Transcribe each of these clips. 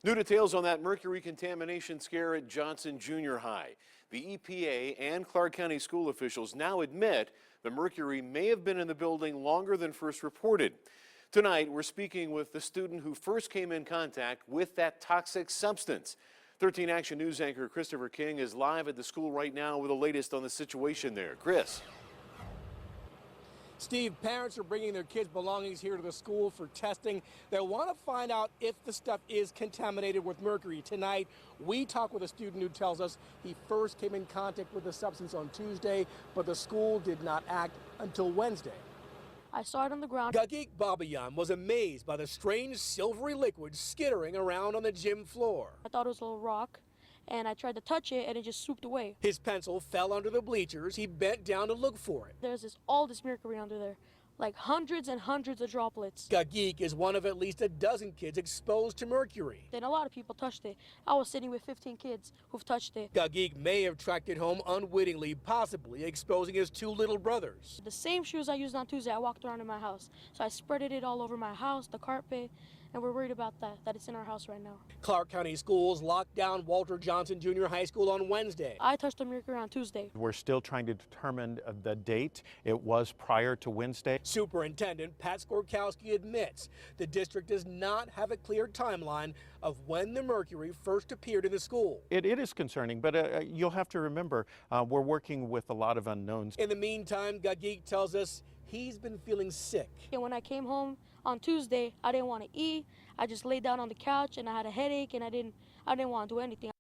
New details on that mercury contamination scare at Johnson Junior High. The EPA and Clark County school officials now admit the mercury may have been in the building longer than first reported. Tonight, we're speaking with the student who first came in contact with that toxic substance. 13 Action News anchor Christopher King is live at the school right now with the latest on the situation there. Chris. Steve, parents are bringing their kids' belongings here to the school for testing. They want to find out if the stuff is contaminated with mercury. Tonight, we talk with a student who tells us he first came in contact with the substance on Tuesday, but the school did not act until Wednesday. I saw it on the ground. Gagik Babayan was amazed by the strange silvery liquid skittering around on the gym floor. I thought it was a little rock, and I tried to touch it, and it just swooped away. His pencil fell under the bleachers. He bent down to look for it. There's all this mercury under there, like hundreds and hundreds of droplets. Gagik is one of at least a dozen kids exposed to mercury. Then a lot of people touched it. I was sitting with 15 kids who've touched it. Gagik may have tracked it home unwittingly, possibly exposing his two little brothers. The same shoes I used on Tuesday, I walked around in my house. So I spreaded it all over my house, the carpet, and we're worried about that it's in our house right now. Clark County Schools locked down Walter Johnson Junior High School on Wednesday. I touched the mercury on Tuesday. We're still trying to determine the date. It was prior to Wednesday. Superintendent Pat Skorkowski admits the district does not have a clear timeline of when the mercury first appeared in the school. It is concerning, but you'll have to remember we're working with a lot of unknowns. In the meantime, Gagik tells us he's been feeling sick. And when I came home on Tuesday, I didn't want to eat. I just laid down on the couch and I had a headache and I didn't want to do anything.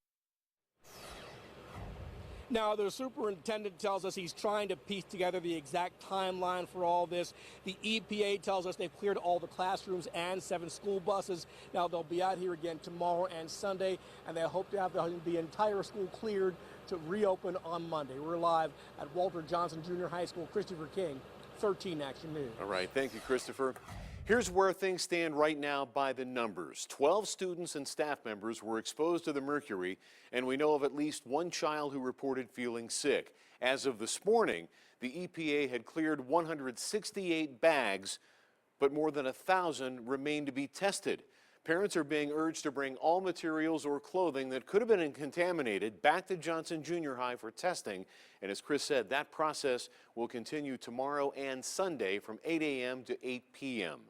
Now, the superintendent tells us he's trying to piece together the exact timeline for all this. The EPA tells us they've cleared all the classrooms and 7 school buses. Now, they'll be out here again tomorrow and Sunday, and they hope to have the entire school cleared to reopen on Monday. We're live at Walter Johnson Junior High School. Christopher King, 13 Action News. All right, thank you, Christopher. Here's where things stand right now by the numbers. 12 students and staff members were exposed to the mercury, and we know of at least one child who reported feeling sick. As of this morning, the EPA had cleared 168 bags, but more than 1,000 remain to be tested. Parents are being urged to bring all materials or clothing that could have been contaminated back to Johnson Junior High for testing. And as Chris said, that process will continue tomorrow and Sunday from 8 a.m. to 8 p.m.